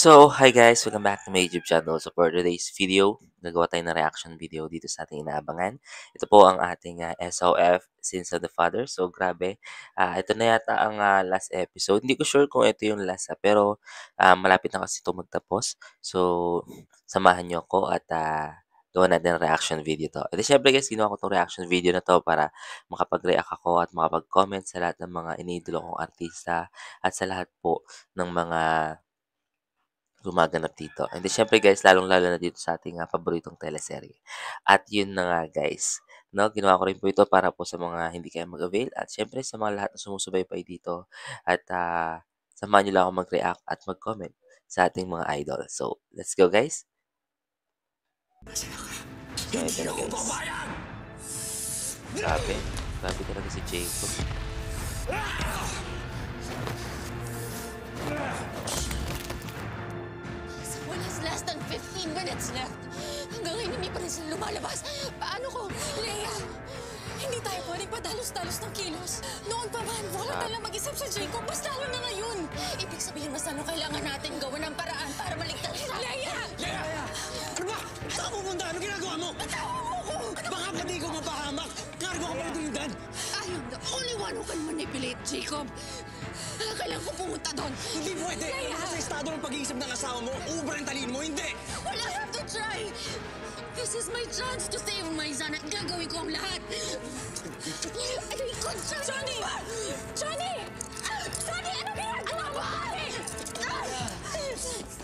So, hi guys! Welcome back to my YouTube channel. So, for today's video, nagawa tayo ng reaction video dito sa ating inaabangan. Ito po ang ating SOF, Sins of the Father. So, grabe. Ito na yata ang last episode. Hindi ko sure kung ito yung last, pero malapit na kasi ito magtapos. So, samahan nyo ako at gawa natin ang reaction video to. At syempre guys, ginawa ko itong reaction video na to para makapag-react ako at makapag-comment sa lahat ng mga iniidolo kong artista at sa lahat po ng mga gumaganap dito. And then, syempre guys, lalong-lalo na dito sa ating paboritong teleserye. At yun na nga guys, no, ginawa ko rin po ito para po sa mga hindi kaya mag-avail at syempre sa mga lahat na sumusubaybay dito at samahan nyo lang ako mag-react at mag-comment sa ating mga idol. So, let's go guys! So, ito na guys. Grabe. Grabe talaga si Jacob. Less than 15 minutes left. Hanggang ngayon hindi pa rin sila lumalabas. Paano ko? Leia, hindi tayo pwedeng padalos-dalos ng kilos. Noon pa man, volatile lang mag-isip sa Jacob. Mas lalo na ngayon. Ibig sabihin, mas lalo kailangan natin gawa ng paraan para maligtas siya. Leia! Leia! Ano ba? Saan ka pupunta? Ano ginagawa mo? Tawa mo ko! Baka pati ko mapahamak. Kargo ka pala dilidan. I am the only one who can manipulate Jacob. Kailangan ko pumunta doon. Hindi pwede. Leia! Sa estado ng pag-iisip ng asawa mo, ubra ang talino mo. Hindi! Well, I have to try. This is my chance to save my son at gagawin ko ang lahat. Aray ko, Johnny! Johnny! Johnny, ano ginagawa mo?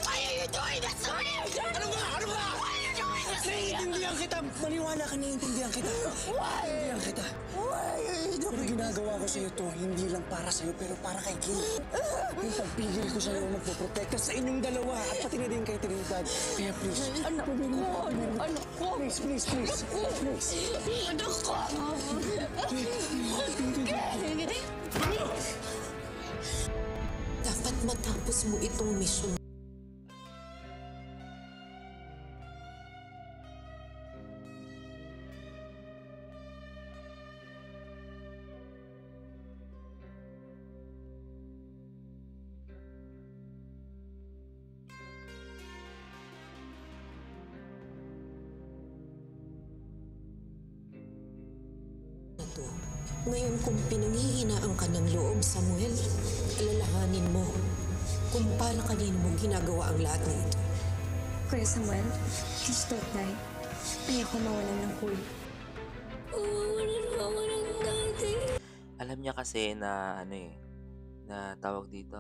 Why are you doing this to me? Ano ba? Ano ba? Why are you doing this to me? Naiintindihan kita. Maniwala ka, naiintindihan kita. Naiintindihan kita. Pero ginagawa ko sa'yo to, hindi lang para sa'yo, pero para kay Kim. Yung pagpigil ko sa'yo magpoprotekta sa inyong dalawa at pati na din kay Trinidad. Kaya please, Anak ko! please. Anak ko! Dapat matapos mo itong misyon. Ngayon kung pinanghihinaan ka ng loob, Samuel, alalahanin mo kung paano kanino mo ginagawa ang lahat ng ito. Kuya Samuel, please don't die. Ayoko mawalan ng cool. Alam niya kasi na na tawag dito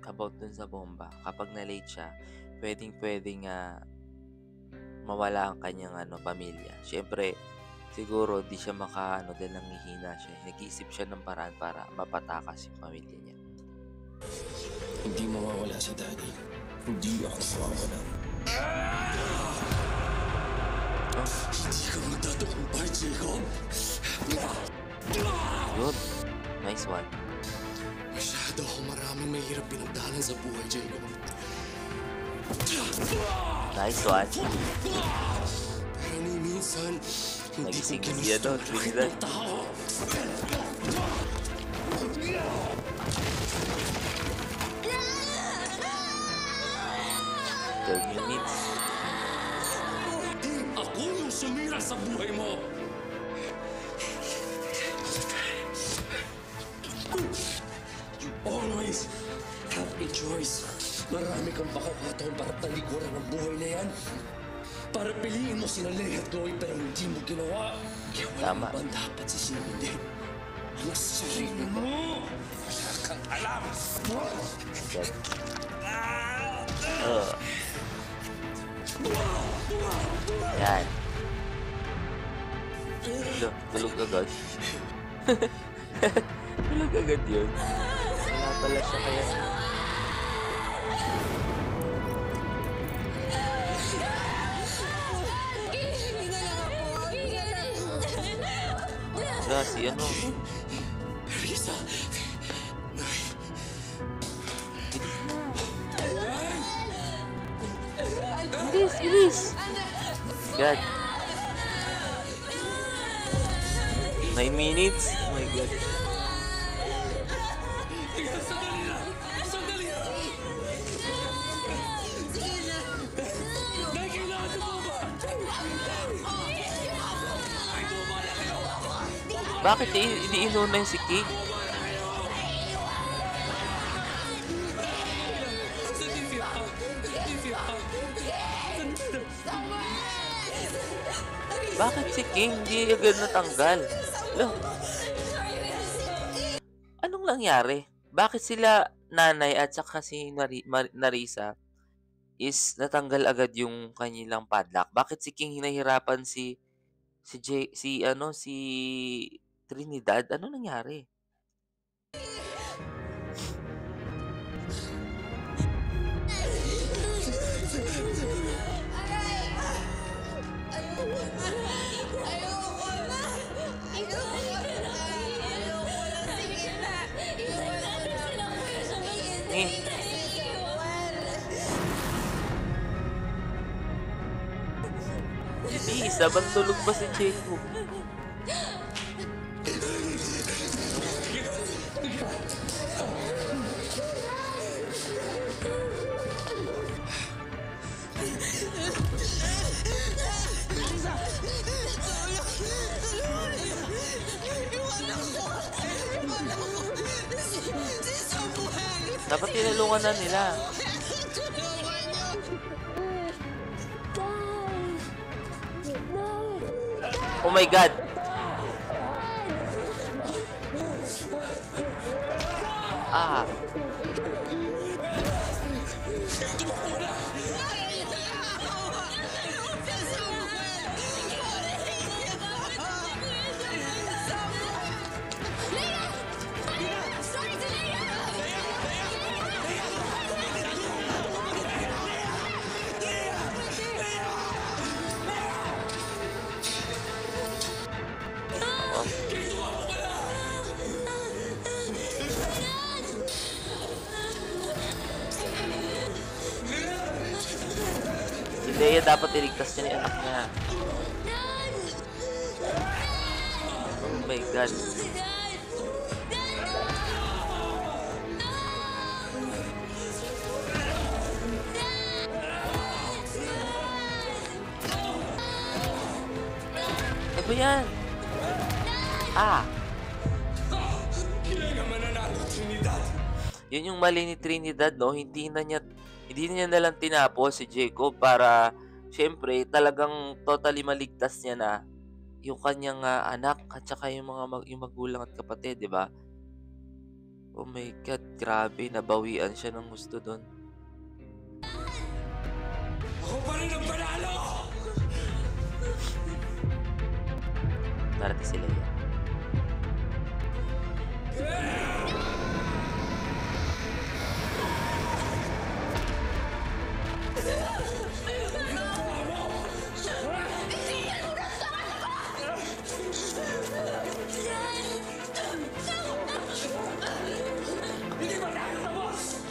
about dun sa bomba. Kapag na-late siya, pwedeng mawala ang kanyang pamilya. Siyempre, siguro di siya dahil nanghihina siya. Nag-iisip siya ng paraan para mapatakas yung pamilya niya. Hindi mawawala si Daddy. Hindi ako mawawala. Hindi ka magtatakumpay, Jacob. Yun. Nice one. Masyado ako maraming mahirap pinagdaanan sa buhay, Jacob. Nice one. Pero ni minsan, hindi ko Nagising na ginusto siya doon, ang Trinidad. ng tao. Third minutes. Ako yung sumira sa buhay mo. You always have a choice. Marami kang pakakataon para talikuran ang buhay na yan. Para piliin mo sina Leia at Chloe pero hindi mo ginawa. Kaya Tama. walang ibang dapat sisindin. Ang sarili mo! Wala kang alam! Yan. Tulog agad. Tulog agad yun. Wala pala siya kaya. Wala si Risa! Bilis! God. 9 minutes? Oh my God. Sandali lang! Sandali lang! Bakit hindi inuna yung si King? Bakit si King hindi agad natanggal? Lo, anong nangyari? Bakit sila nanay at saka si Narisa is natanggal agad yung kanilang padlock? Bakit si King hinahirapan si Trinidad? Ano nangyari? Eh, isa bang tulog ba si Jacob? Dapat tinulungan na nila. Oh my God! Ah! Si Leia dapat iligtas niya yung anak niya. Oh my God. Ano ba yan? Ah! Yun yung mali ni Trinidad, no? Hindi na niya nalang tinapos si Jacob para syempre talagang totally maligtas niya na yung kanyang anak at saka yung yung magulang at kapatid, di ba? Oh my God, grabe, nabawian siya ng gusto doon. Ako pa rin ang panalo! Darating si Leia. Hindi ba tayo tapos?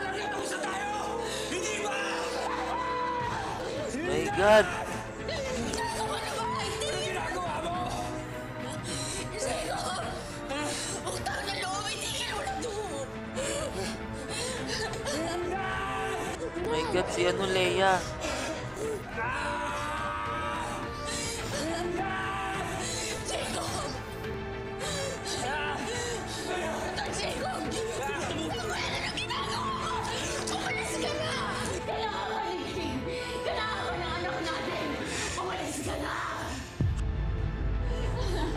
Nakakapos na tayo! Hindi ba? My God! Ano ginagawa mo? Utang na loob, hindi ka wala doon. My God, si Leia.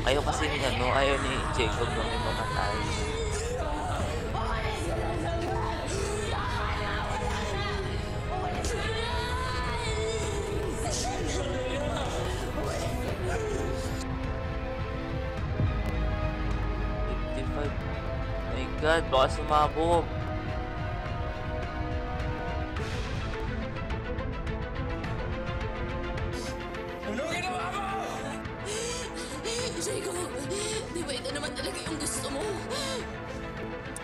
Ayaw kasi ni ayaw ni Jacob na may mamatay. My God, baka sumabog. Ano ginawa mo? Jacob, di ba ito naman talaga yung gusto mo?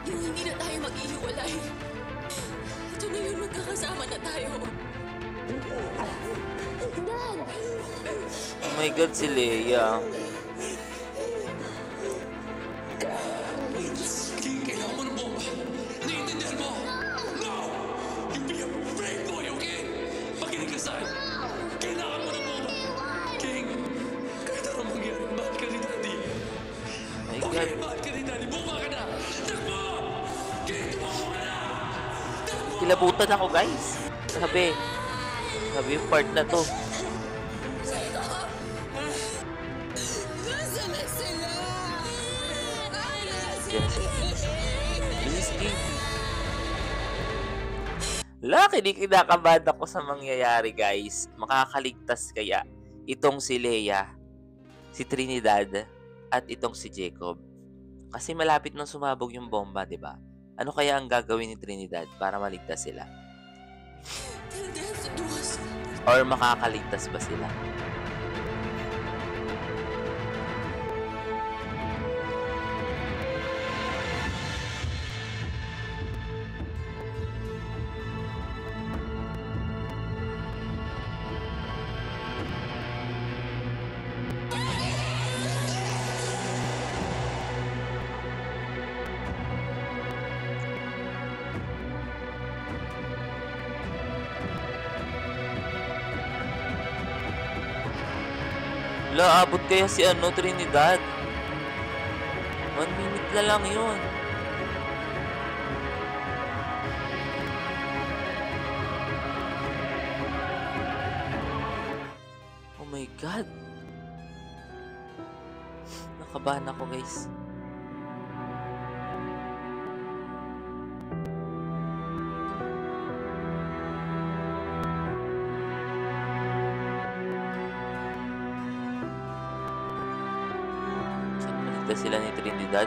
Yung hindi na tayo maghihiwalay. Ito na yun, magkakasama na tayo. Dad! Oh my God, si Leia. King, kailangan mo ng bomba. Naiintindihan mo? No! You be a brave boy, okay? Kinilabutan ako, guys. Sabi yung part na to. Nasaan na sila? Diyan na sila. Please, King. Kinakabahan ako sa mangyayari, guys. Makakaligtas kaya itong si Leia, si Trinidad, at itong si Jacob. Kasi malapit nang sumabog yung bomba, di ba? Ano kaya ang gagawin ni Trinidad para maligtas sila? Or makakaligtas ba sila? Abot kaya si Trinidad? 1 minute na lang yun. Oh my God. Nakabahan ako, guys. Sila ni Trinidad.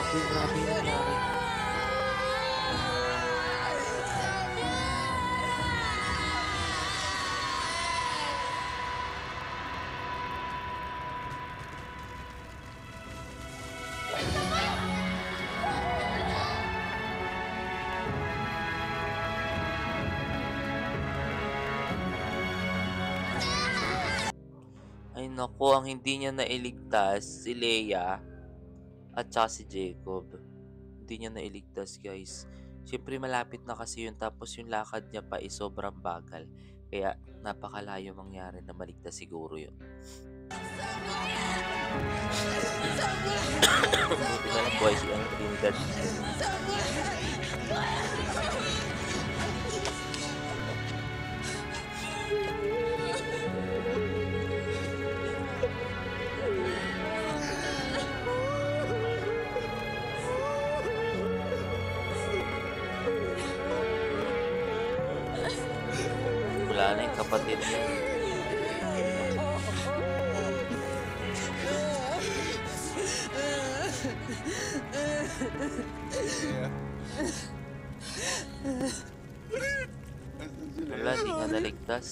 Grabe yung nangyari. Ay naku, ang hindi niya nailigtas si Leia at saka si Jacob. Hindi niya nailigtas, guys. Siyempre malapit na kasi yun, tapos yung lakad niya pa is sobrang bagal. Kaya napakalayo mangyari na maligtas siguro yun. Buti na lang buhay si Trinidad. Wala na yung kapatid niya. Wala, di nga naligtas.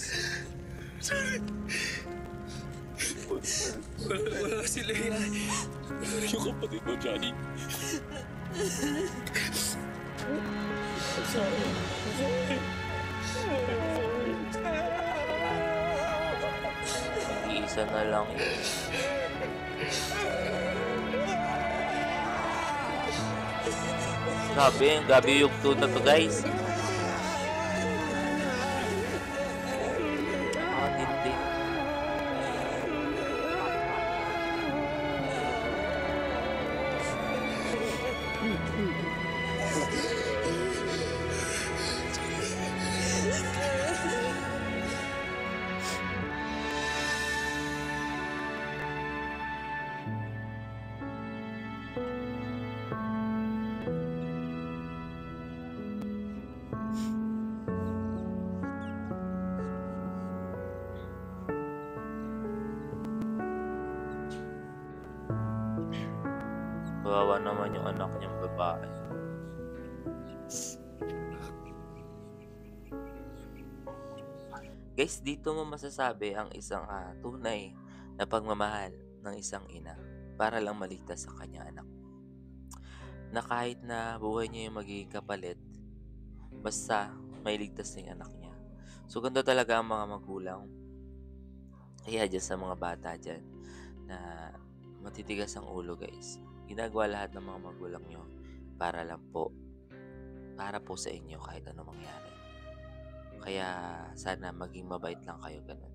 Wala si Leia. Yung kapatid mo, Johnny. Isa na lang yun. Grabe yung tune na to, guys. Hindi. Kawawa naman yung anak niyang babae. Guys, dito mo masasabi ang isang tunay na pagmamahal ng isang ina para lang maligtas sa kanyang anak. Na kahit na buhay niya yung magiging kapalit, basta may ligtas na yung anak niya. So, ganda talaga ang mga magulang. Kaya dyan sa mga bata dyan na matitigas ang ulo, guys. Ginagawa lahat ng mga magulang nyo para po sa inyo kahit ano mangyari. Kaya sana maging mabait lang kayo ganun.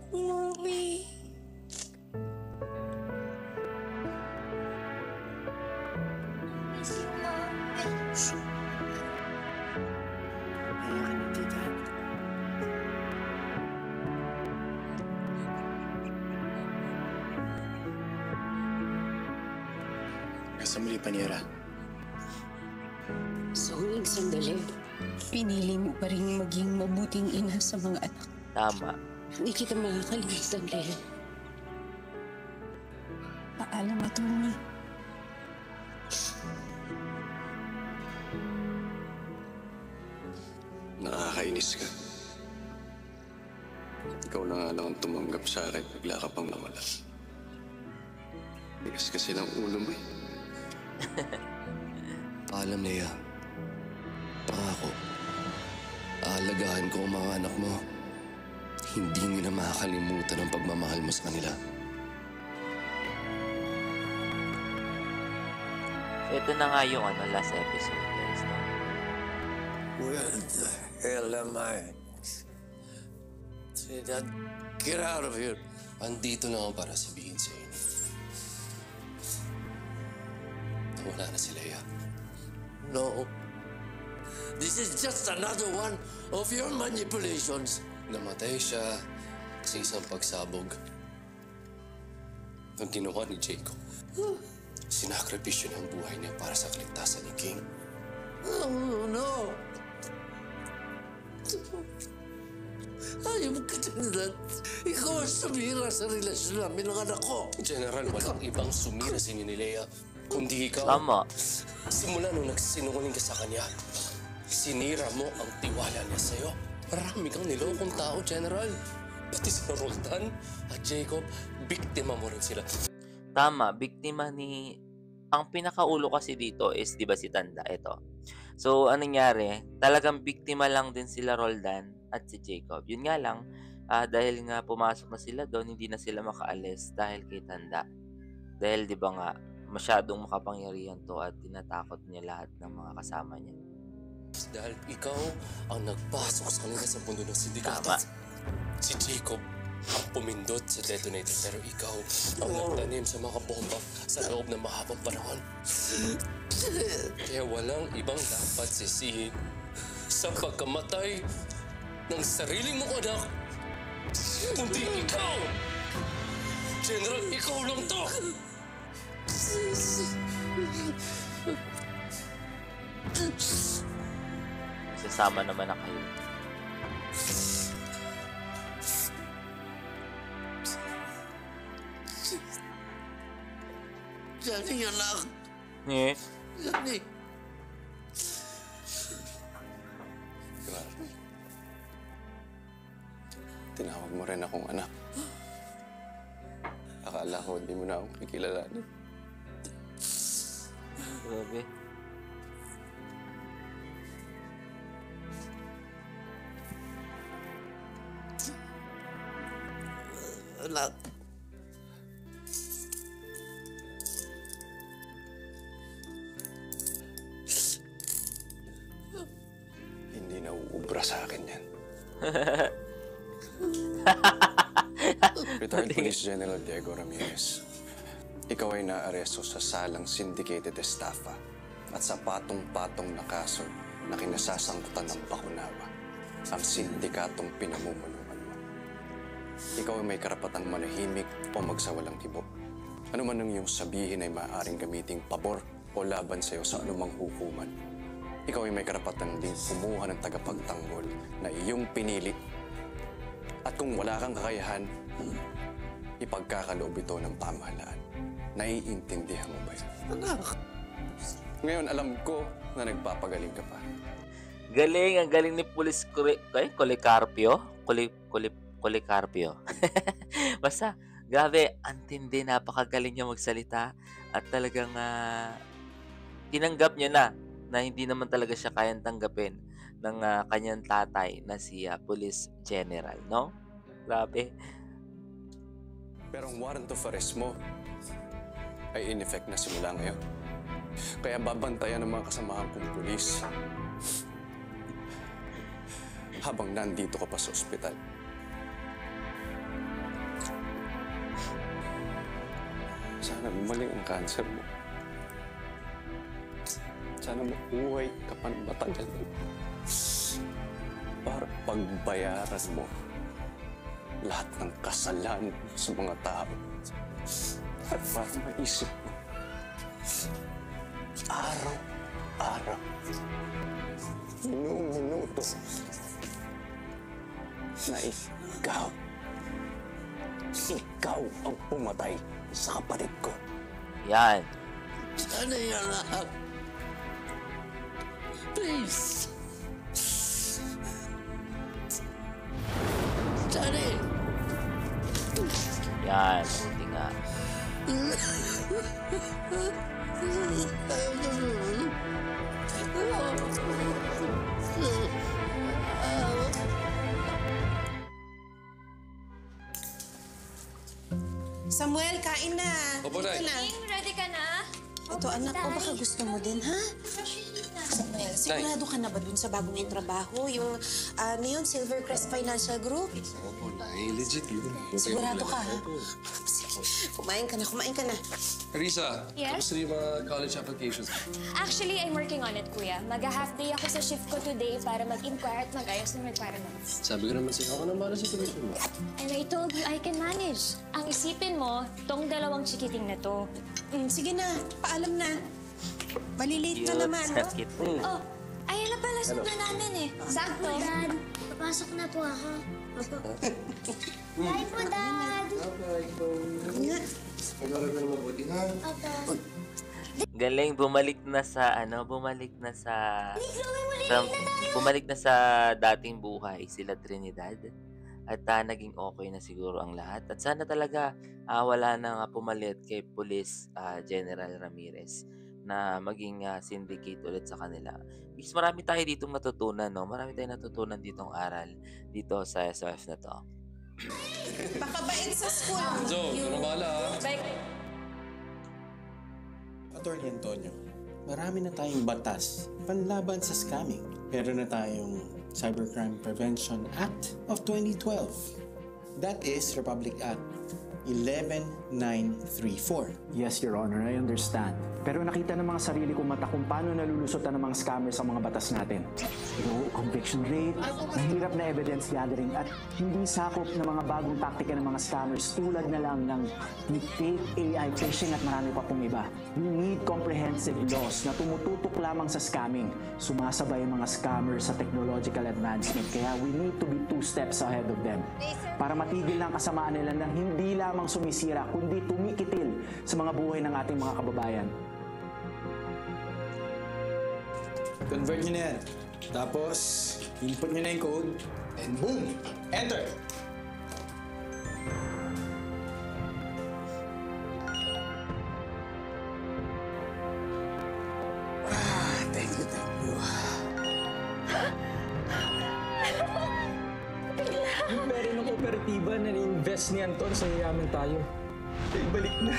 Mommy! Miss you, Mom. Ayaw ka na, tita. Nasa muli, Paniera. Sa huling sandali, pinili mo pa rin maging mabuting ina sa mga anak. Tama. Hindi kita makakalimutan, Lea. Paalam, attorney. Nakakainis ka. Ikaw na nga lang ang tumanggap sa akin, bigla ka pang nawala. Bigas kasi ng ulo mo eh. Paalam, Lea. Pangako, aalagaan ko ang mga anak mo. Hindi nila makakalimutan ang pagmamahal mo sa kanila. So, ito na nga yung last episode, guys. No? Where the hell am I? Say that. Get out of here. Andito lang ako para sabihin sa inyo. Nawala na si Lea. No. This is just another one of your manipulations. Namatay siya sa isang pagsabog ng ginawa ni Jacob. Sinakripisyo niya ang buhay niya para sa kaligtasan ni King. Oh, no. Ayaw mo ka that. Ikaw ang sumira sa relasyon namin ng anak ko. General, walang ibang sumira sa inyo ni Lea, kundi ikaw. Tama. Simula nung nagsinungaling ka sa kanya, sinira mo ang tiwala niya sa'yo. Marami kang nilokong tao, General. Pati si Roldan at Jacob, biktima mo rin sila. Tama, biktima ni... Ang pinakaulo kasi dito is, di ba, si Tanda, ito. So, anong nangyari? Talagang biktima lang din sila Roldan at si Jacob. Yun nga lang, dahil nga pumasok na sila doon, hindi na sila makaalis dahil kay Tanda. Dahil, di ba nga, masyadong makapangyarihan to at tinatakot niya lahat ng mga kasama niya. Dahil ikaw ang nagpasok sa kanila sa mundo ng sindikato. Tama. Si Jacob ang pumindot sa detonator, pero ikaw ang nagtanim sa mga bomba sa loob ng mahabang panahon. Kaya walang ibang dapat sisihin sa pagkamatay ng sarili mong anak, kundi ikaw! General, ikaw lang to! Sasama naman na kayo. Johnny, anak. Eh, Johnny. Grabe. Tinawag mo rin akong anak. Akala ko hindi mo na akong kikilalanin. grabe. Anak. Hindi na uubra sa akin yan. Retired Police General Diego Ramirez. Ikaw ay naaresto sa salang syndicated estafa at sa patong-patong na kaso na kinasasangkutan ng Bakunawa, ang sindikatong pinamumunuan mo. Ikaw ay may karapatang manahimik o magsawalang hibo. Ano man ang iyong sabihin ay maaaring gamiting pabor o laban sa iyo sa anumang hukuman. Ikaw ay may karapatan ding kumuha ng tagapagtanggol na iyong pinili. At kung wala kang kakayahan, ipagkakaloob ito ng pamahalaan. Naiintindihan mo ba yun? Anak. Ngayon, alam ko na nagpapagaling ka pa. Galing, ang galing ni Police Policarpio? Policarpio. Basta, grabe, ang tindi, napakagaling niya magsalita at talagang tinanggap niya na hindi naman talaga siya kayang tanggapin ng kanyang tatay na si Police General, no? Grabe. Pero ang warrant of arrest mo ay in effect na simula ngayon. Kaya babantayan ng mga kasamahan kong pulis habang nandito ka pa sa ospital. Sana gumaling ang cancer mo. Sana mabuhay ka pa ng matagal para pagbayaran mo lahat ng kasalanan sa mga tao. At para maisip mo, araw-araw, minuto, na ikaw ang pumatay sa kapatid ko. Yan. Johnny, anak. Please. Johnny. Yan. Hindi nga. Samuel, kain na. Opo, Nay. Ready ka na? Ito, anak ko, baka gusto mo din, ha? Samuel, sigurado ka na ba dun sa bagong mong trabaho? Yung, yun, Silvercrest Financial Group? Opo, Nay. Legit yun. Sigurado ka, ha? Sige, kumain ka na. Risa, Yes? kamusta yung mga college applications? Actually, I'm working on it, kuya. Mag-half day ako sa shift ko today para mag-inquire at mag-ayos ng requirements. Sabi ko naman sa'yo, ako na para sa tuition mo. And I told you I can manage. Ang isipin mo, tong dalawang chikiting na to. Sige na, paalam na. Malilate Cute. na naman. Sakit. Oh, ayan na pala sundo namin eh. Sakto. Dad, papasok na po ako. Opo. Bye po, Dad. Mag-aaral ka na mabuti, ha? Opo. Galing, bumalik na sa dating buhay sila Trinidad. At naging okay na siguro ang lahat. At sana talaga wala nang pumalit kay Police General Ramirez na maging syndicate ulit sa kanila. Because marami tayo ditong natutunan, no? Marami tayong natutunan ditong aral dito sa SOF na to. Pakabait sa school. So, ikaw na bahala, ha? Attorney Antonio, marami na tayong batas panlaban sa scamming. Meron na tayong Cybercrime Prevention Act of 2012. That is Republic Act 11934. Yes, Your Honor, I understand. Pero nakita ng mga sarili kong mata kung paano nalulusotan ng mga scammers ang mga batas natin. Low conviction rate, mahirap na evidence gathering, at hindi sakop ng mga bagong taktika ng mga scammers tulad na lang ng fake AI phishing at marami pa pong iba. We need comprehensive laws na tumututok lamang sa scamming. Sumasabay ang mga scammers sa technological advancement, kaya we need to be 2 steps ahead of them. Para matigil ng kasamaan nila na hindi lamang sumisira, kundi tumikitil sa mga buhay ng ating mga kababayan. Convert nyo na yan. Tapos, input nyo na yung code, and boom! Enter! Thank you. Yung pera ng kooperatiba na ni-invest ni Anton sa yayaman tayo. Ibalik na.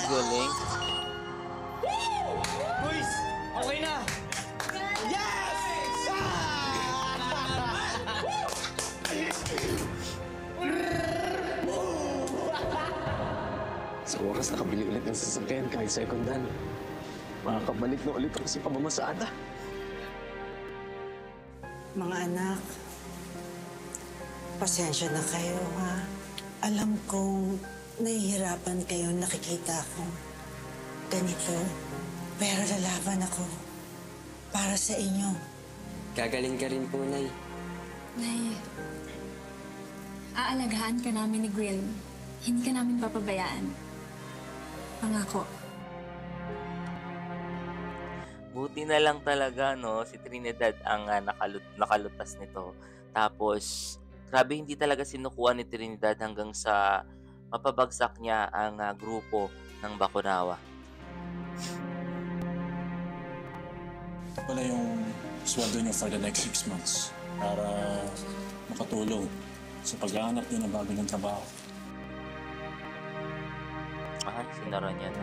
Galing. Boys! Okay na! Yes! Sa oras nakabili ulit ng sasakyan kahit second hand. Makakabalik na ulit ako sa pamamasada. Mga anak, pasensya na kayo, ha? Alam kong nahihirapan kayo, nakikita ko. Ganito. Pero lalaban ako para sa inyo. Gagaling ka rin po, Nay. Nay, aalagaan ka namin ni Gwen. Hindi ka namin papabayaan. Pangako. Buti na lang talaga, no, si Trinidad ang nakalutas nito. Tapos, grabe hindi talaga sinukuan ni Trinidad hanggang sa mapabagsak niya ang grupo ng Bakunawa. Wala yung sweldo niyo for the next 6 months para makatulong sa paghahanap niyo ng bagong trabaho. Ay, sinara niya na.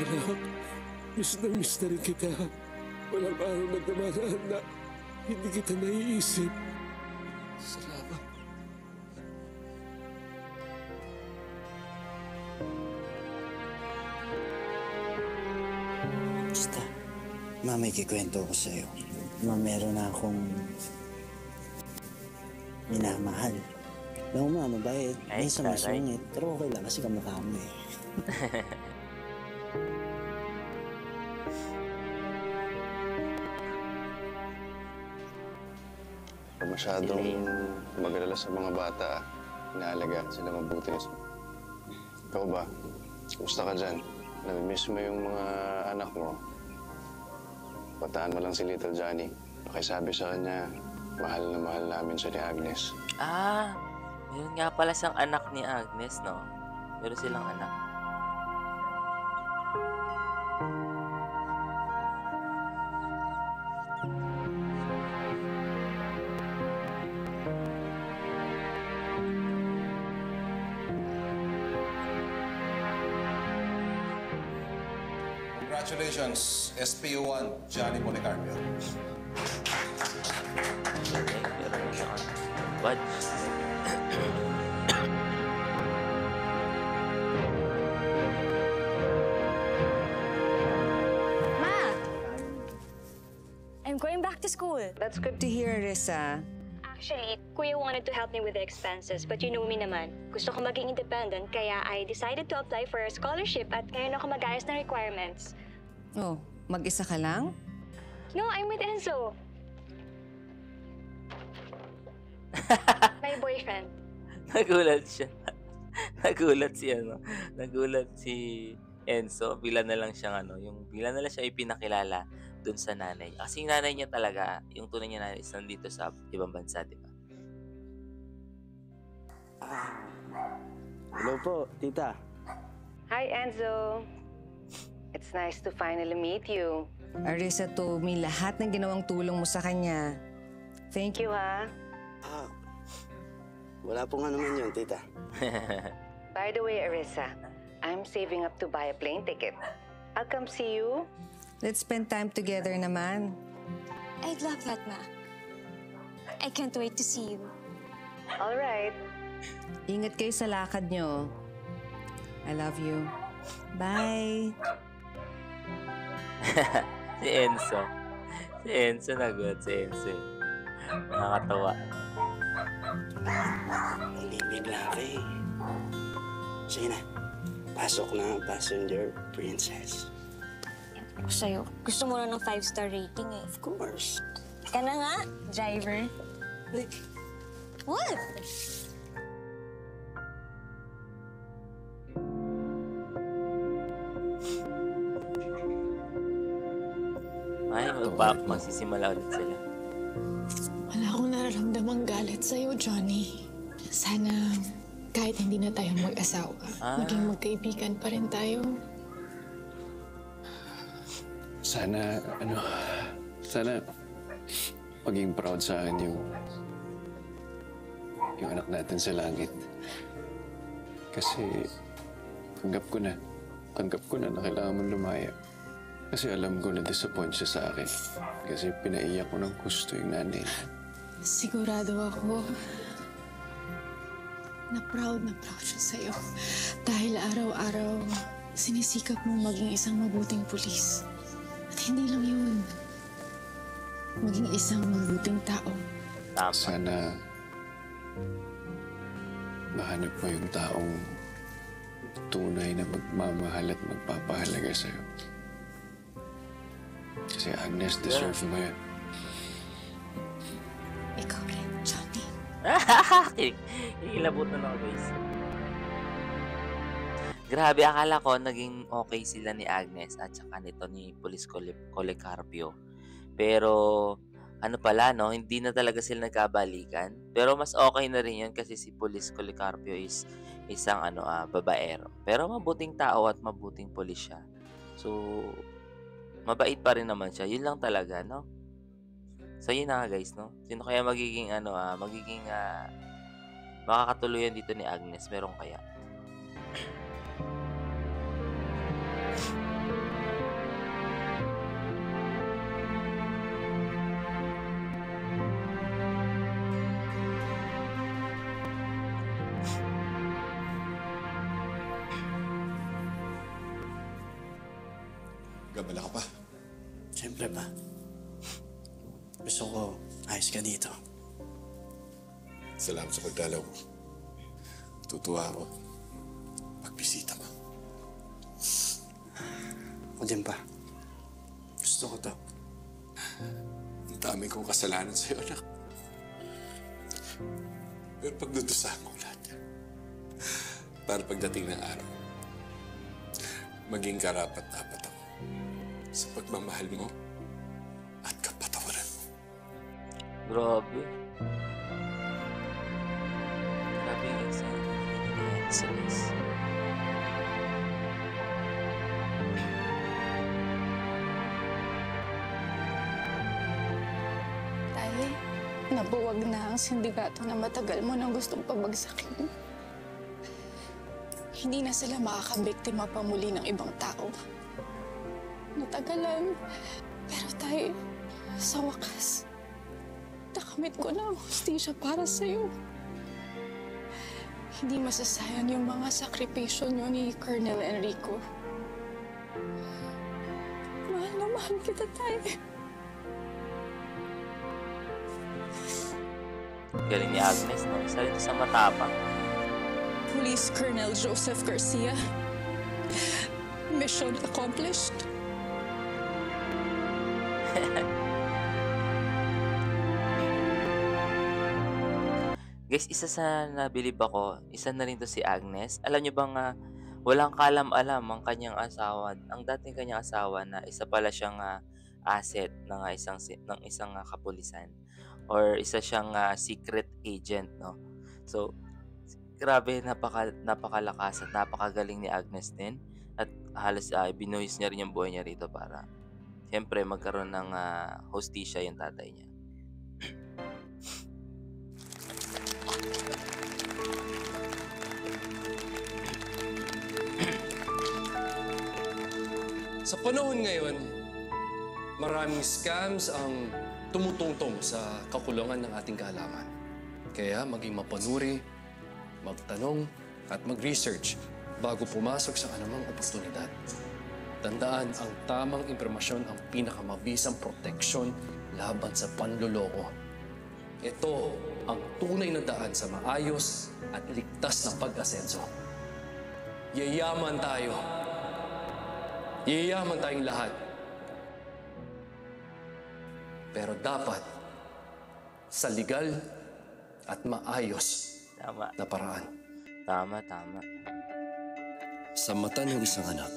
Anak, miss na rin kita. Walang araw na dumadaan na hindi kita naiisip. Salamat. Basta, ma, may kikwento ko sa'yo. Ma, meron na akong minamahal. Alam mo, ma, mabait. Ay, Minsan taray. masungit. Pero okay lang kasi kamukha mo eh. Huwag masyadong mag-alala sa mga bata. Inaalagaan sila mabuti. Ikaw ba? Kumusta ka dyan? Namimiss mo yung mga anak mo? Bataan mo lang si Little Johnny. Pakisabi sa kanya, mahal na mahal namin siya ni Agnes. Ah, meron nga pala siyang anak ni Agnes, no? Meron silang anak. Congratulations, SPU1, Johnny Policarpio. Okay, meron na siyang badge. Ma! I'm going back to school. That's good to hear, Risa. Actually, Kuya wanted to help me with the expenses, but you know me naman. Gusto ko maging independent, kaya I decided to apply for a scholarship at ngayon ako mag-ayos ng requirements. Oh, mag-isa ka lang? No, I'm with Enzo. My boyfriend. Nagulat siya. Nagulat si Enzo. Bigla na lang siya bigla na lang siya ipinakilala dun sa nanay. Kasi yung nanay niya talaga, yung tunay niya nanay is nandito sa ibang bansa, di ba? Hello po, tita. Hi, Enzo. It's nice to finally meet you. Arisa told me lahat ng ginawang tulong mo sa kanya. Thank you, ha? Wala po nga naman yun, tita. By the way, Arisa, I'm saving up to buy a plane ticket. I'll come see you. Let's spend time together naman. I'd love that, Ma. I can't wait to see you. All right. Ingat kayo sa lakad nyo. I love you. Bye. Si Enzo. Si Enzo nagulat. Si Enzo. Nakakatawa. Malimig lang kayo. Sige na. Pasok na, passenger princess. Ako sa'yo. Gusto mo na ng 5-star rating eh. Of course. Ka na nga, driver. What? Ay, magsisimula ulit sila. Wala akong nararamdamang galit sa'yo, Johnny. Sana kahit hindi na tayo mag-asawa, maging magkaibigan pa rin tayo. Sana maging proud sa akin yung anak natin sa langit. Kasi tanggap ko na na kailangan mong lumaya. Kasi alam ko na disappoint siya sa akin. Kasi pinaiyak ko ng gusto yung nanay. Sigurado ako na proud siya sa'yo. Dahil araw-araw, sinisikap mong maging isang mabuting pulis. At hindi lang yun. Maging isang mabuting tao. Sana mahanap mo yung taong tunay na magmamahal at magpapahalaga sa'yo. Kasi Agnes, deserve mo yan. Ikaw rin, Johnny. Kinikilabutan ako, guys. Grabe, akala ko naging okay sila ni Agnes at saka nito ni Police Policarpio. Pero ano pala 'no, hindi na talaga sila nagkabalikan. Pero mas okay na rin 'yun kasi si Police Policarpio is isang ano, babaero. Pero mabuting tao at mabuting pulis siya. So, mabait pa rin naman siya, 'yun lang talaga 'no. So, 'yun na nga guys 'no, sino kaya magiging ano, makakatuluyan dito ni Agnes, meron kaya? Gabala ka pa. Siyempre pa. Gusto ko, ayos ka dito. Salamat sa pagdalaw mo. Tutuwa ako. Pagbisita mo. Ako din pa. Gusto ko to. Ang dami kong kasalanan sa'yo, anak. Pero pagdudusahan ko lahat. Para pagdating ng araw, maging karapat-dapat ako sa pagmamahal mo at kapatawaran mo. Grabe. Grabe yung excited ni Celeste. Tay, nabuwag na ang sindikato na matagal mo nang gustong pabagsakin. Hindi na sila makakabiktima pa muli ng ibang tao. Natagalan. Pero tay, sa wakas, nakamit ko na ang hustisya para sa'yo. Hindi masasayang yung mga sakripisyo niyo ni Colonel Enrico. Mahal na mahal kita, tay. Galing ni Agnes, no? Isa rin sa matapang. Police Colonel Joseph Garcia. Mission accomplished. Guys, isa sa nabilib ako, isa na rin to si Agnes. Alam niyo bang walang kalam-alam ang kanyang asawa, ang dating kanyang asawa na isa pala siyang asset ng isang kapulisan or isa siyang secret agent, no? So, grabe, napakalakas at napakagaling ni Agnes din at halos binuhis niya rin yung buhay niya rito para siyempre magkaroon ng hustisya yung tatay niya. Sa panahon ngayon, maraming scams ang tumutungtong sa kakulangan ng ating kaalaman. Kaya maging mapanuri, magtanong at mag-research bago pumasok sa anumang oportunidad. Tandaan, ang tamang impormasyon ang pinakamabisang proteksyon laban sa panloloko. Ito ang tunay na daan sa maayos at ligtas na pag-asenso. Yayaman tayo. Yayaman tayong lahat. Pero dapat sa legal at maayos na paraan. Tama. Sa mata ng isang anak,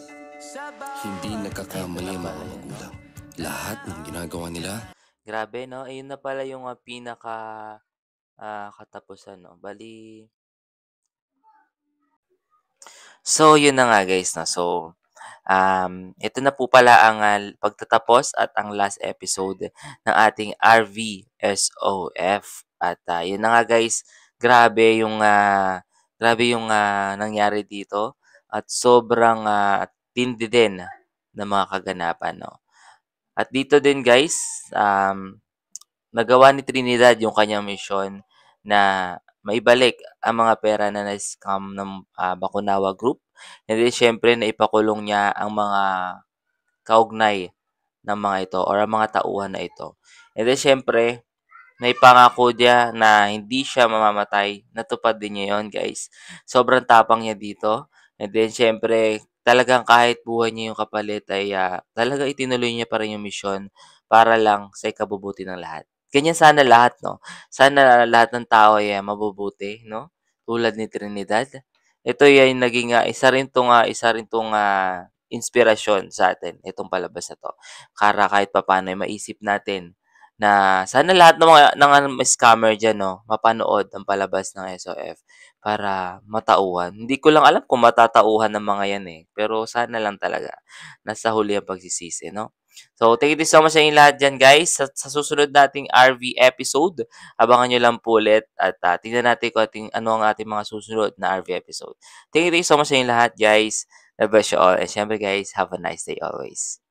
hindi nagkakamali ang mga magulang. Lahat ng ginagawa nila. Grabe, no? Ayun na pala yung pinaka katapusan, no? Bali. So, yun na nga guys, no? So, ito na po pala ang pagtatapos at ang last episode ng ating RVSOF. At yun na nga guys, grabe yung nangyari dito at sobrang tindi din ng mga kaganapan, no. At dito din guys, nagawa ni Trinidad yung kanyang mission na maibalik ang mga pera na na-scam ng Bakunawa Group. And then, syempre, naipakulong niya ang mga kaugnay ng mga ito or ang mga tauhan na ito. And then, syempre, naipangako niya na hindi siya mamamatay. Natupad din niya yun, guys. Sobrang tapang niya dito. And then, syempre, talagang kahit buhay niya yung kapalit ay talaga itinuloy niya pa rin yung mission para lang sa ikabubuti ng lahat. Ganyan sana lahat, no? Sana lahat ng tao ay mabubuti, no? Tulad ni Trinidad. ito yung naging isa rin tong inspirasyon sa atin, itong palabas na 'to. Para kahit papaano ay maisip natin na sana lahat ng scammer diyan 'no, mapanood ang palabas ng SOF para matauhan. Hindi ko lang alam kung matatauhan ng mga 'yan, eh, pero sana lang talaga nasa huli ang pagsisisi 'no. So, thank you so much sa inyong lahat diyan guys. Sa susunod nating RV episode, abangan niyo lang po ulit at, tingnan natin kung ano ang ating mga susunod na RV episode. Thank you so much sa inyong lahat guys. God bless you all and siyempre guys, have a nice day always.